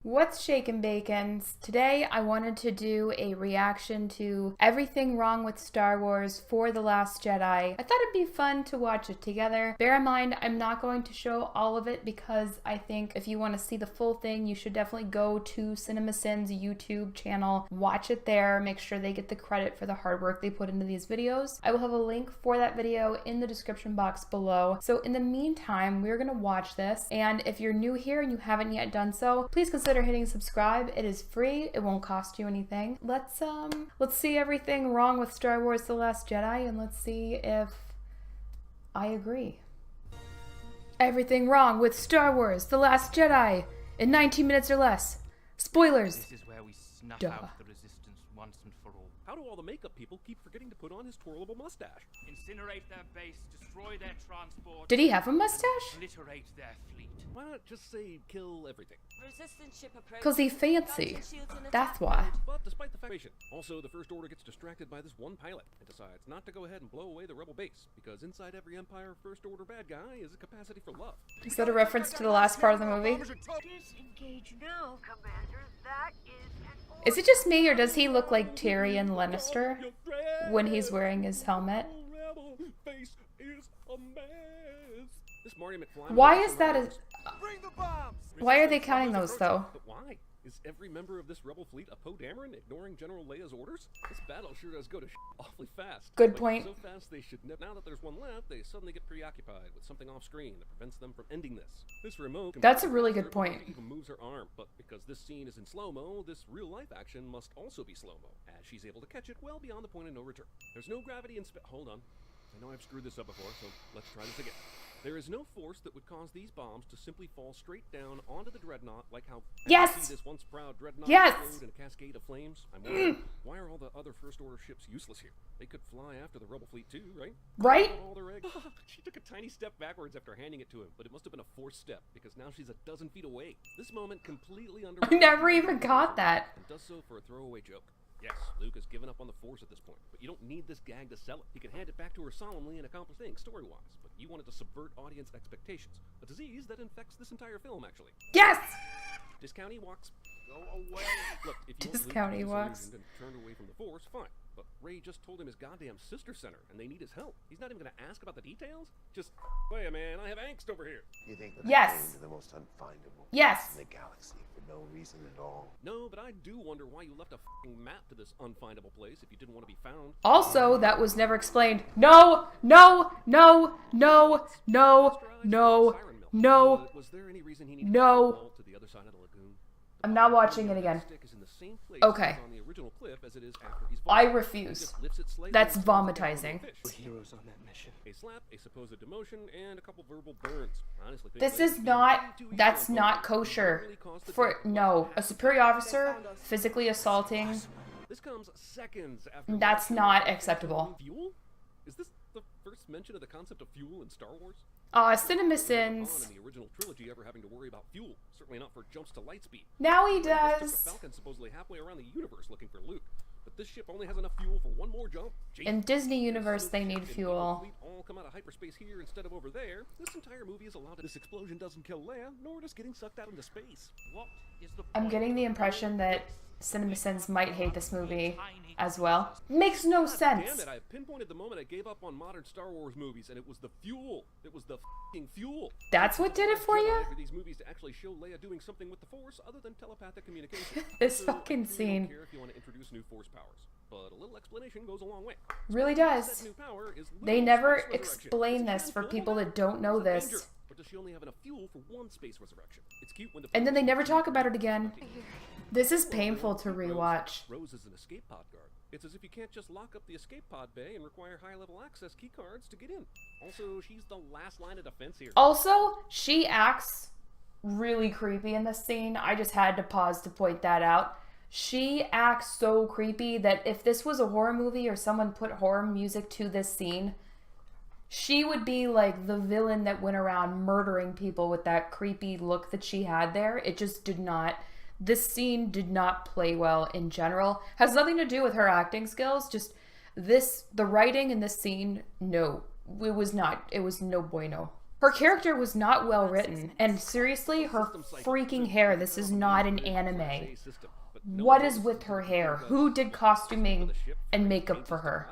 What's shakin' bacons? Today I wanted to do a reaction to everything wrong with Star Wars for The Last Jedi. I thought it'd be fun to watch it together. Bear in mind, I'm not going to show all of it because I think if you want to see the full thing, you should definitely go to CinemaSins YouTube channel, watch it there, make sure they get the credit for the hard work they put into these videos. I will have a link for that video in the description box below. So in the meantime, we're gonna watch this, and if you're new here and you haven't yet done so, please consider hitting subscribe. It is free. It won't cost you anything. Let's see everything wrong with Star Wars The Last Jedi, and let's see if I agree. Everything wrong with Star Wars The Last Jedi in 19 minutes or less. Spoilers. This is where we snuff Duh. out the resistance once and for all. How do all the makeup people keep forgetting to put on his twirlable mustache? Incinerate their base, destroy their transport, Did he have a mustache? obliterate their fleet. Why not just say kill everything? Resistance ship approach. Because he fancy. That's why. But despite the fact, also the First Order gets distracted by this one pilot and decides not to go ahead and blow away the rebel base, because inside every Empire First Order bad guy is a capacity for love. Is that a reference to the last part of the movie? Disengage now, Commander. That is an Is it just me, or does he look like Tyrion Lannister when he's wearing his helmet? Rebel face is a mess. This Marty McFly. Why is that a... Bring the bombs! Why are they counting those, though? But why? Is every member of this rebel fleet a Poe Dameron ignoring General Leia's orders? This battle sure does go to awfully fast. Good Like, point. So fast they should now that there's one left, they suddenly get preoccupied with something off screen that prevents them from ending this. This remote. That's a really good point. Even moves her arm, but because this scene is in slow-mo, this real-life action must also be slow-mo, as she's able to catch it well beyond the point of no return. There's no gravity in space. Hold on. I know I've screwed this up before, so let's try this again. There is no force that would cause these bombs to simply fall straight down onto the dreadnought, like how Yes! you see this once proud dreadnought Yes! explode in a cascade of flames. I'm wondering, why are all the other First Order ships useless here? They could fly after the rebel fleet too, right? Right? All their eggs. She took a tiny step backwards after handing it to him, but it must have been a forced step because now she's a dozen feet away. This moment completely under. I never even got that. And does so for a throwaway joke. Yes, Luke has given up on the Force at this point, but you don't need this gag to sell it. He can hand it back to her solemnly and accomplish things story-wise, but you wanted to subvert audience expectations. A disease that infects this entire film, actually. Yes! Discount Ewoks. Go away. Look, if you Discount want Luke to be Ewoks. disillusioned and turned away from the Force, fine. But Rey just told him his goddamn sister center, and they need his help. He's not even gonna ask about the details? Just, wait, man, I have angst over here. You think that Yes. I came to the most unfindable Yes. place in the galaxy for no reason at all? No, but I do wonder why you left a f***ing map to this unfindable place if you didn't want to be found. Also, that was never explained. No, no, no, no, no, no, no, Was there any reason he needed no. to fall to the other side of the lagoon? I'm not watching it again. Stick is in the same place Okay. as on the original cliff as it is after he's I vomited. He refuse. just lifts it slightly That's and throws it down on vomitizing. the fish. We're heroes on that mission. A slap, a supposed demotion, and a couple verbal burns. Honestly, This is not, that's not kosher. For, no, a superior officer physically assaulting, This comes seconds after. that's not acceptable. Fuel? Is this the first mention of the concept of fuel in Star Wars? CinemaSins. In the original trilogy, ever having to worry about fuel. Certainly not for jumps to light speed. Now he Rey just took does. the Falcon supposedly halfway around the universe looking for Luke. But this ship only has enough fuel for one more jump. Jeez. In Disney Universe, So they if need the fuel. fleet all come out of hyperspace here instead of over there. This entire movie is allowed. This explosion doesn't kill Leia, nor does getting sucked out into space. What is the I'm point getting the of impression that this? CinemaSins might hate this movie as well. Makes no Damn sense. it! I pinpointed the moment I gave up on modern Star Wars movies, and it was the fuel. It was the f***ing fuel. That's what did it for you? For these movies to actually show Leia doing something with the Force other than telepathic communication. This Also, fucking I really scene don't care if you want to introduce new Force powers, but a little explanation goes a long way. really Said does. new power is They literal never space resurrection. explain Does she this have for fuel people now? that don't know Or is it danger? this. Or does she only have enough fuel for one space resurrection? It's cute when the And then they never talk about it Force again. This is painful to rewatch. Rose is an escape pod guard. It's as if you can't just lock up the escape pod bay and require high-level access keycards to get in. Also, she's the last line of defense here. Also, she acts really creepy in this scene. I just had to pause to point that out. She acts so creepy that if this was a horror movie or someone put horror music to this scene, she would be like the villain that went around murdering people with that creepy look that she had there. It just did not. This scene did not play well in general. Has nothing to do with her acting skills. Just the writing in this scene, no. It was not. It was no bueno. Her character was not well written, and seriously, her freaking hair, this is not an anime. What is with her hair? Who did costuming and makeup for her?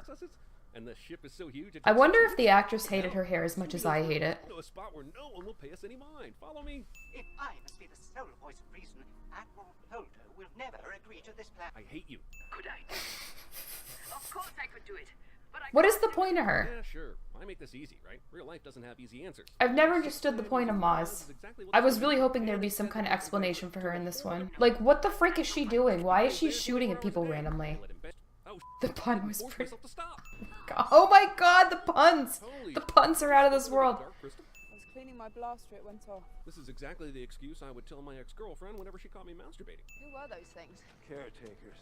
And the ship is so huge. I wonder if the actress hated her hair as much as I hate it. A spot where no one will pay us any mind. Follow me. If I must be the sole voice of reason, Admiral Holdo will never agree to this plan. I hate you. Could I do it? Of course I could do it. But I What is the point of her? Yeah, sure. I make this easy, right? Real life doesn't have easy answers. I've never understood the point of Maz. I was really hoping there'd be some kind of explanation for her in this one. Like, what the frick is she doing? Why is she shooting at people randomly? The pun was pretty... Oh my god, the puns! The puns are out of this world. I was cleaning my blaster, it went off. This is exactly the excuse I would tell my ex-girlfriend whenever she caught me masturbating. Who were those things? Caretakers.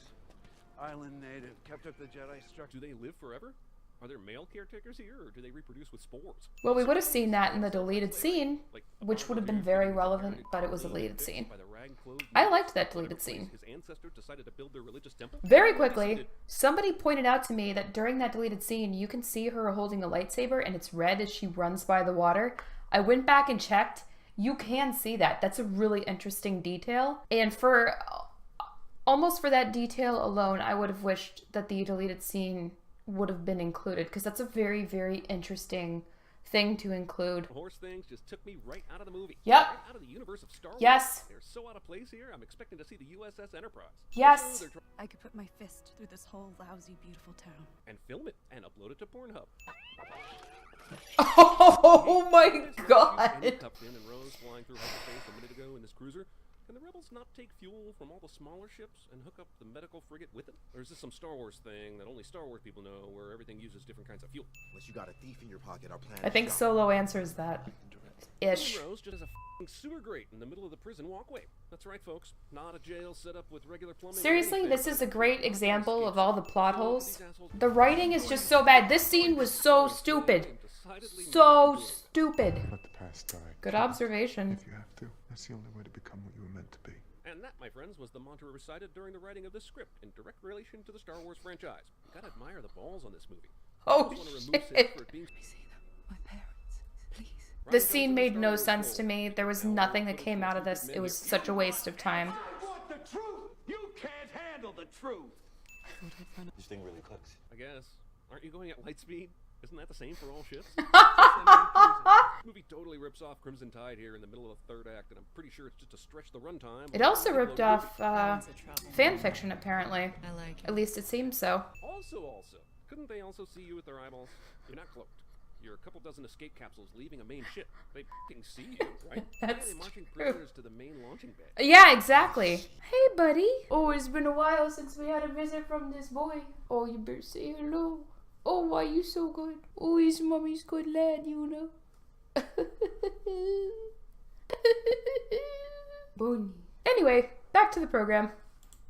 Island native. Kept up the Jedi structure. Do they live forever? Are there male caretakers here, or do they reproduce with spores? Well, we would have seen that in the deleted scene, which would have been very relevant, but it was a deleted scene. I liked that deleted scene. His ancestors decided to build their religious temple. Very quickly, somebody pointed out to me that during that deleted scene, you can see her holding a lightsaber and it's red as she runs by the water. I went back and checked. You can see that. That's a really interesting detail. And for almost for that detail alone, I would have wished that the deleted scene would have been included, because that's a very, very interesting thing to include. Horse things just took me right out of the movie. Yep. Right out of the universe of Star Wars. Yes. They're so out of place here. I'm expecting to see the USS Enterprise. Yes. I could put my fist through this whole lousy, beautiful town. And film it and upload it to Pornhub. Oh my god. Tucked in and Rose flying through hyperspace a minute ago in this cruiser. Can the rebels not take fuel from all the smaller ships and hook up the medical frigate with it? Or is this some Star Wars thing that only Star Wars people know, where everything uses different kinds of fuel? Unless you got a thief in your pocket, our plan I think Solo answers that. Ish. Rose just has a f***ing sewer grate in the middle of the prison walkway. That's right, folks. Not a jail set up with regular plumbing. Seriously, this is a great example of all the plot holes. The writing is just so bad. This scene was so stupid. So stupid. Let the past die. Good observation. If you have to, that's the only way to become what you were meant to be. And that, my friends, was the mantra recited during the writing of this script in direct relation to the Star Wars franchise. Gotta admire the balls on this movie. Oh, shit. My parents, please. This scene made no sense to me. There was nothing that came out of this. It was such a waste of time. I want the truth! You can't handle the truth! This thing really clicks. I guess. Aren't you going at light speed? Isn't that the same for all ships? This movie totally rips off Crimson Tide here in the middle of the third act, and I'm pretty sure it's just to stretch the runtime. It also ripped off fan fiction, apparently. I like it. At least it seems so. Also, couldn't they also see you with their eyeballs? You're not cloaked. You're a couple dozen escape capsules leaving a main ship. They f***ing see you, right? That's Why are they marching true. prisoners to the main launching bay? Yeah, exactly. Hey, buddy. Oh, it's been a while since we had a visit from this boy. Oh, you better say hello. Oh, why you so good? Oh, he's mommy's good lad, you know. Bonnie. Anyway, back to the program.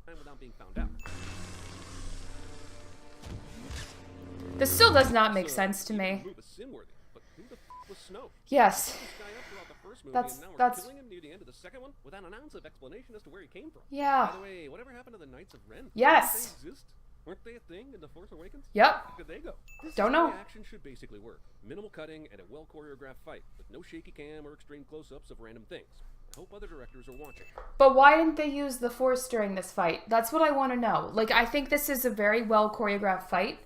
And without being found out. This still does not make sense to me. Move is sin-worthy, but who the f*** was Snow? Yes. This guy up throughout the first movie, That's- and now we're that's- killing him near the end of the second one without an ounce of explanation as to where he came from. Yeah. By the way, whatever happened to the Knights of Ren? Yes. Didn't they exist? Weren't they a thing in The Force Awakens? Yep. Where could they go? This Don't is the know. way action should basically work. Minimal cutting and a well-choreographed fight, with no shaky cam or extreme close-ups of random things. I hope other directors are watching. But why didn't they use the Force during this fight? That's what I want to know. Like, I think this is a very well choreographed fight.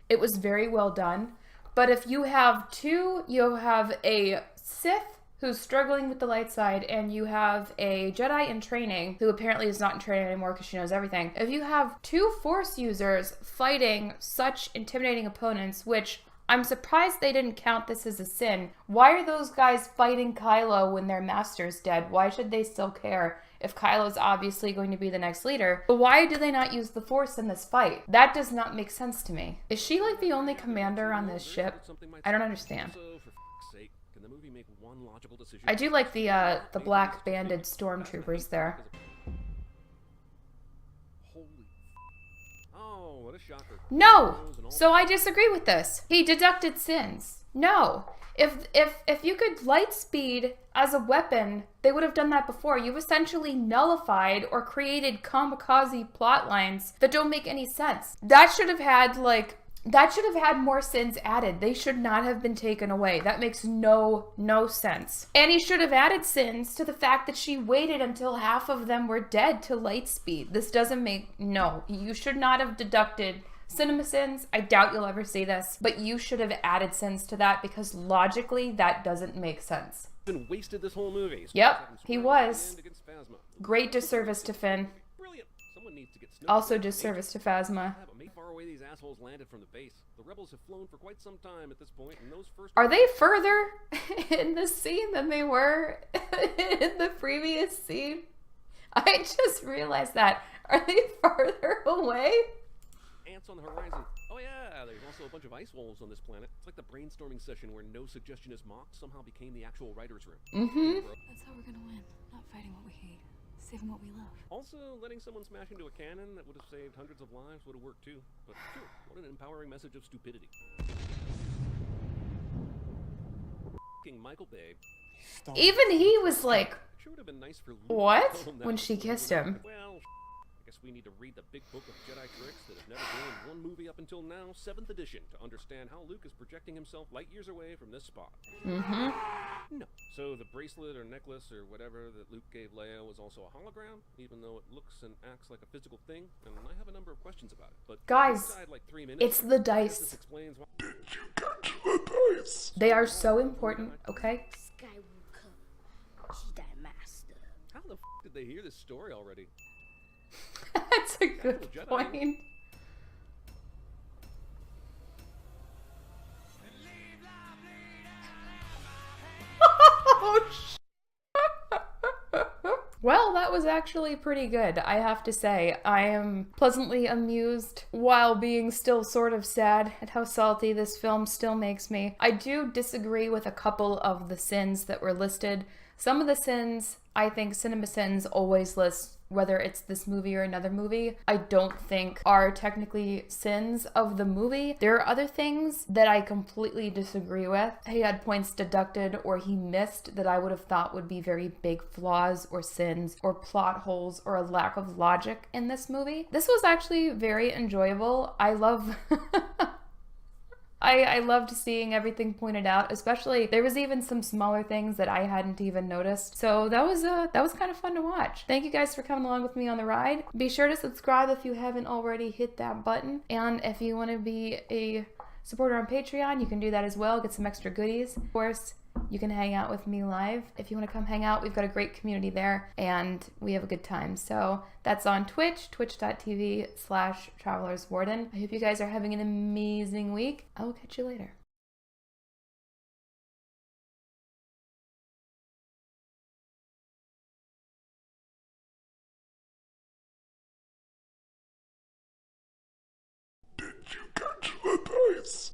It was very well done. But if you have you have a Sith who's struggling with the light side, and you have a Jedi in training who apparently is not in training anymore because she knows everything. If you have two Force users fighting such intimidating opponents, which I'm surprised they didn't count this as a sin. Why are those guys fighting Kylo when their master's dead? Why should they still care if Kylo's obviously going to be the next leader? But why do they not use the Force in this fight? That does not make sense to me. Is she like the only commander on this ship? I don't understand. So, for f***'s sake, can the movie make one logical decision? I do like the black banded stormtroopers there. Holy oh, what a shocker. No! So I disagree with this. He deducted sins. No. If you could light speed as a weapon, they would have done that before. You've essentially nullified or created kamikaze plot lines that don't make any sense. That should have had, like, That should have had more sins added. They should not have been taken away. That makes no sense. And he should have added sins to the fact that she waited until half of them were dead to light speed. This doesn't make, no. You should not have deducted CinemaSins. I doubt you'll ever see this, but you should have added sins to that because logically that doesn't make sense. Been wasted this whole movie. Yep, he was. Great disservice to Finn. Brilliant. Someone needs to get Also disservice to Phasma. Far away these assholes landed from the base. The rebels have flown for quite some time at this point, and those first... Are they further in this scene than they were in the previous scene? I just realized that. Are they farther away? Ants on the horizon. Oh yeah, there's also a bunch of ice walls on this planet. It's like the brainstorming session where no suggestion is mocked somehow became the actual writer's room. That's how we're gonna win. Not fighting what we hate. Saving what we love. Also, letting someone smash into a cannon that would have saved hundreds of lives would have worked too. But sure, what an empowering message of stupidity. Michael Bay. Even he was like, Sure would have been nice for Luke what? to tell him that When she kissed him. Well, I guess we need to read the big book of Jedi tricks that have never been in one movie up until now, 7th edition, to understand how Luke is projecting himself light years away from this spot. No. So the bracelet or necklace or whatever that Luke gave Leia was also a hologram, even though it looks and acts like a physical thing, and I have a number of questions about it. But guys, died like 3 minutes. it's the This dice. explains why. Did you catch the dice? They are so important, okay? Skywalker, Jedi Master. How the f did they hear this story already? That's a good Jedi. point. Oh, well, that was actually pretty good, I have to say. I am pleasantly amused while being still sort of sad at how salty this film still makes me. I do disagree with a couple of the sins that were listed. Some of the sins, I think CinemaSins always lists, whether it's this movie or another movie, I don't think are technically sins of the movie. There are other things that I completely disagree with. He had points deducted or he missed that I would have thought would be very big flaws or sins or plot holes or a lack of logic in this movie. This was actually very enjoyable. I love... I loved seeing everything pointed out, especially there was even some smaller things that I hadn't even noticed. So that was kind of fun to watch. Thank you guys for coming along with me on the ride. Be sure to subscribe if you haven't already hit that button. And if you want to be a supporter on Patreon, you can do that as well. Get some extra goodies. Of course, you can hang out with me live. If you want to come hang out, we've got a great community there and we have a good time. So that's on Twitch, twitch.tv/travelerswarden. I hope you guys are having an amazing week. I will catch you later. Did you catch the dice?